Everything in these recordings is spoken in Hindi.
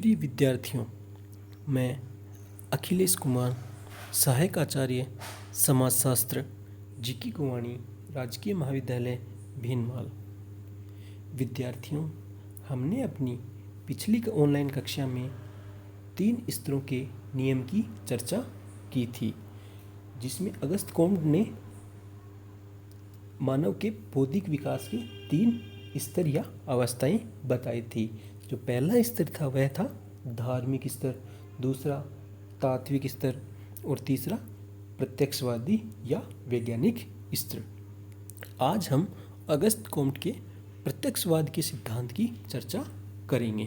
प्रिय विद्यार्थियों, मैं अखिलेश कुमार, सहायक आचार्य समाजशास्त्र, जी.के. कुवाणी, राजकीय महाविद्यालय भीनमाल। विद्यार्थियों, हमने अपनी पिछली ऑनलाइन कक्षा में 3 स्तरों के नियम की चर्चा की थी, जिसमें अगस्त कॉम्ट ने मानव के बौद्धिक विकास के 3 स्तर या अवस्थाएं बताई थी। जो पहला स्तर था वह था धार्मिक स्तर, दूसरा तात्विक स्तर और तीसरा प्रत्यक्षवादी या वैज्ञानिक स्तर। आज हम अगस्त कॉम्ट के प्रत्यक्षवाद के सिद्धांत की चर्चा करेंगे।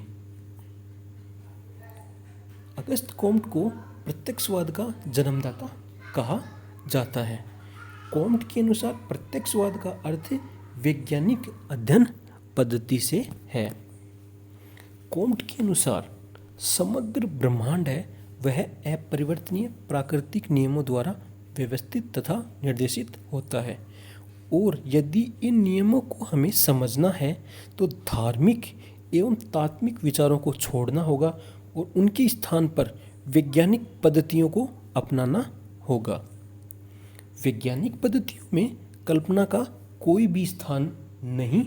अगस्त कॉम्ट को प्रत्यक्षवाद का जन्मदाता कहा जाता है। कॉम्ट के अनुसार प्रत्यक्षवाद का अर्थ वैज्ञानिक अध्ययन पद्धति से है। कॉम्ट के अनुसार समग्र ब्रह्मांड है वह अपरिवर्तनीय प्राकृतिक नियमों द्वारा व्यवस्थित तथा निर्देशित होता है, और यदि इन नियमों को हमें समझना है तो धार्मिक एवं तात्विक विचारों को छोड़ना होगा और उनके स्थान पर वैज्ञानिक पद्धतियों को अपनाना होगा। वैज्ञानिक पद्धतियों में कल्पना का कोई भी स्थान नहीं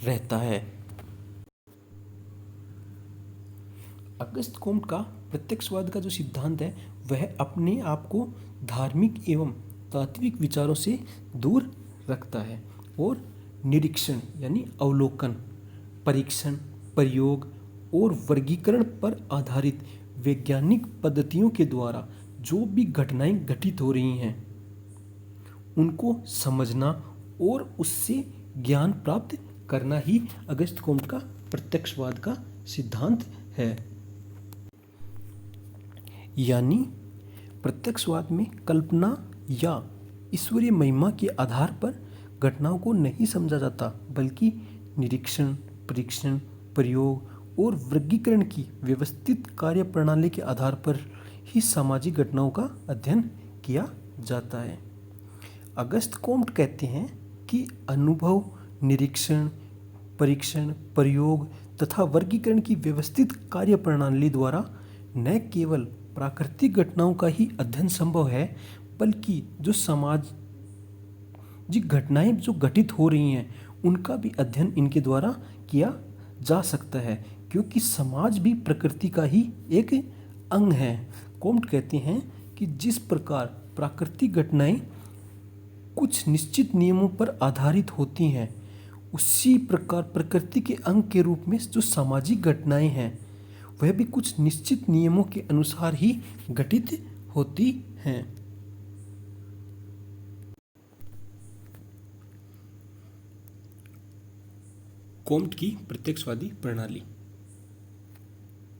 रहता है। अगस्त कॉम्ट का प्रत्यक्षवाद का जो सिद्धांत है वह अपने आप को धार्मिक एवं तात्विक विचारों से दूर रखता है और निरीक्षण यानी अवलोकन, परीक्षण, प्रयोग और वर्गीकरण पर आधारित वैज्ञानिक पद्धतियों के द्वारा जो भी घटनाएं घटित हो रही हैं उनको समझना और उससे ज्ञान प्राप्त करना ही अगस्त कॉम्ट का प्रत्यक्षवाद का सिद्धांत है। यानी प्रत्यक्षवाद में कल्पना या ईश्वरीय महिमा के आधार पर घटनाओं को नहीं समझा जाता, बल्कि निरीक्षण, परीक्षण, प्रयोग और वर्गीकरण की व्यवस्थित कार्यप्रणाली के आधार पर ही सामाजिक घटनाओं का अध्ययन किया जाता है। अगस्त कॉम्ट कहते हैं कि अनुभव, निरीक्षण, परीक्षण, प्रयोग तथा वर्गीकरण की व्यवस्थित कार्यप्रणाली द्वारा न केवल प्राकृतिक घटनाओं का ही अध्ययन संभव है, बल्कि जो सामाजिक घटनाएं जो घटित हो रही हैं उनका भी अध्ययन इनके द्वारा किया जा सकता है, क्योंकि समाज भी प्रकृति का ही एक अंग है। कॉम्ट कहते हैं कि जिस प्रकार प्राकृतिक घटनाएं कुछ निश्चित नियमों पर आधारित होती हैं, उसी प्रकार प्रकृति के अंग के रूप में जो सामाजिक घटनाएं हैं वह भी कुछ निश्चित नियमों के अनुसार ही घटित होती हैं। कॉम्ट की प्रत्यक्षवादी प्रणाली।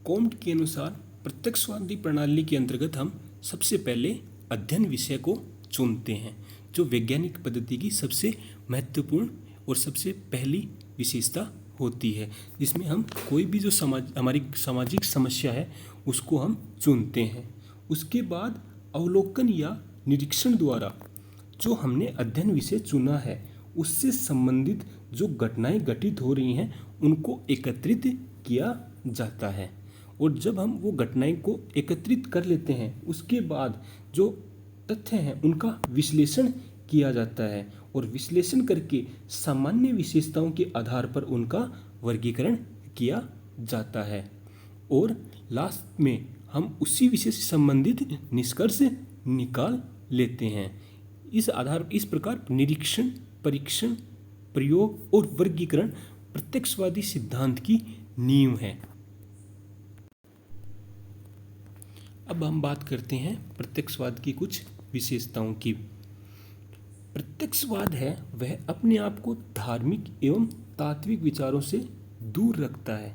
कॉम्ट के अनुसार प्रत्यक्षवादी प्रणाली के अंतर्गत हम सबसे पहले अध्ययन विषय को चुनते हैं, जो वैज्ञानिक पद्धति की सबसे महत्वपूर्ण और सबसे पहली विशेषता होती है, जिसमें हम कोई भी जो हमारी सामाजिक समस्या है उसको हम चुनते हैं। उसके बाद अवलोकन या निरीक्षण द्वारा जो हमने अध्ययन विषय चुना है उससे संबंधित जो घटनाएं घटित हो रही हैं उनको एकत्रित किया जाता है, और जब हम वो घटनाएं को एकत्रित कर लेते हैं उसके बाद जो तथ्य हैं उनका विश्लेषण किया जाता है, और विश्लेषण करके सामान्य विशेषताओं के आधार पर उनका वर्गीकरण किया जाता है, और लास्ट में हम उसी विषय से संबंधित निष्कर्ष निकाल लेते हैं। इस प्रकार निरीक्षण, परीक्षण, प्रयोग और वर्गीकरण प्रत्यक्षवादी सिद्धांत की नींव है। अब हम बात करते हैं प्रत्यक्षवाद की कुछ विशेषताओं की। प्रत्यक्षवाद है वह अपने आप को धार्मिक एवं तात्विक विचारों से दूर रखता है,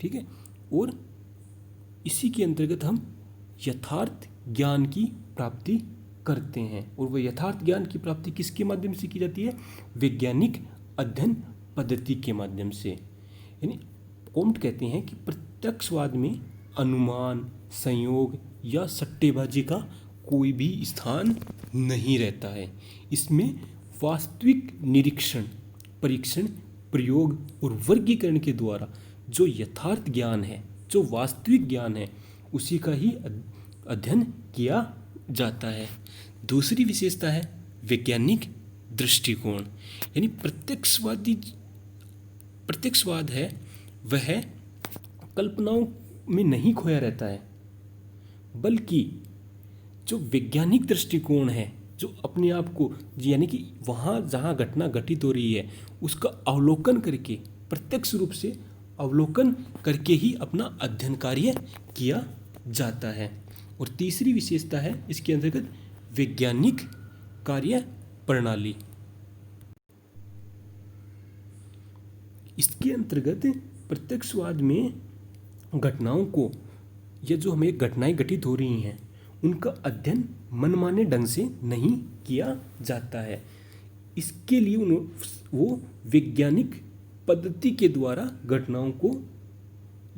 ठीक है, और इसी के अंतर्गत हम यथार्थ ज्ञान की प्राप्ति करते हैं, और वह यथार्थ ज्ञान की प्राप्ति किसके माध्यम से की जाती है? वैज्ञानिक अध्ययन पद्धति के माध्यम से। यानी कॉम्ट कहते हैं कि प्रत्यक्षवाद में अनुमान, संयोग या सट्टेबाजी का कोई भी स्थान नहीं रहता है। इसमें वास्तविक निरीक्षण, परीक्षण, प्रयोग और वर्गीकरण के द्वारा जो यथार्थ ज्ञान है, जो वास्तविक ज्ञान है, उसी का ही अध्ययन किया जाता है। दूसरी विशेषता है वैज्ञानिक दृष्टिकोण, यानी प्रत्यक्षवाद है वह कल्पनाओं में नहीं खोया रहता है, बल्कि जो वैज्ञानिक दृष्टिकोण है, जो अपने आप को, यानी कि वहाँ जहाँ घटना घटित हो रही है उसका अवलोकन करके, प्रत्यक्ष रूप से अवलोकन करके ही अपना अध्ययन कार्य किया जाता है। और तीसरी विशेषता है इसके अंतर्गत वैज्ञानिक कार्य प्रणाली। इसके अंतर्गत प्रत्यक्षवाद में घटनाओं को, या जो हमें घटनाएं घटित हो रही हैं उनका अध्ययन मनमाने ढंग से नहीं किया जाता है। इसके लिए वो वैज्ञानिक पद्धति के द्वारा घटनाओं को,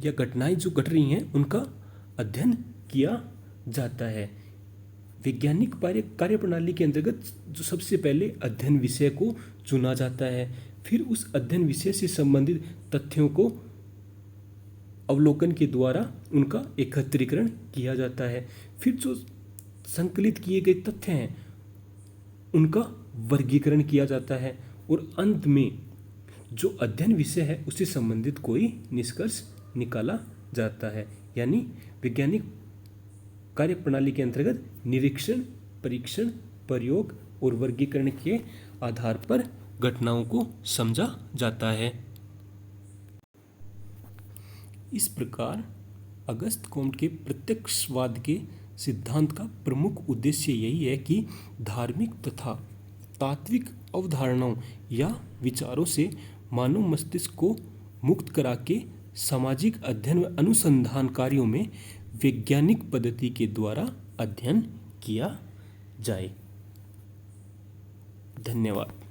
या घटनाएं जो घट रही हैं उनका अध्ययन किया जाता है। वैज्ञानिक कार्यप्रणाली के अंतर्गत जो सबसे पहले अध्ययन विषय को चुना जाता है, फिर उस अध्ययन विषय से संबंधित तथ्यों को अवलोकन के द्वारा उनका एकत्रीकरण किया जाता है, फिर जो संकलित किए गए तथ्य हैं उनका वर्गीकरण किया जाता है, और अंत में जो अध्ययन विषय है उससे संबंधित कोई निष्कर्ष निकाला जाता है। यानी वैज्ञानिक कार्यप्रणाली के अंतर्गत निरीक्षण, परीक्षण, प्रयोग और वर्गीकरण के आधार पर घटनाओं को समझा जाता है। इस प्रकार अगस्त कॉम्ट के प्रत्यक्षवाद के सिद्धांत का प्रमुख उद्देश्य यही है कि धार्मिक तथा तात्विक अवधारणाओं या विचारों से मानव मस्तिष्क को मुक्त करा के सामाजिक अध्ययन व अनुसंधान कार्यों में वैज्ञानिक पद्धति के द्वारा अध्ययन किया जाए। धन्यवाद।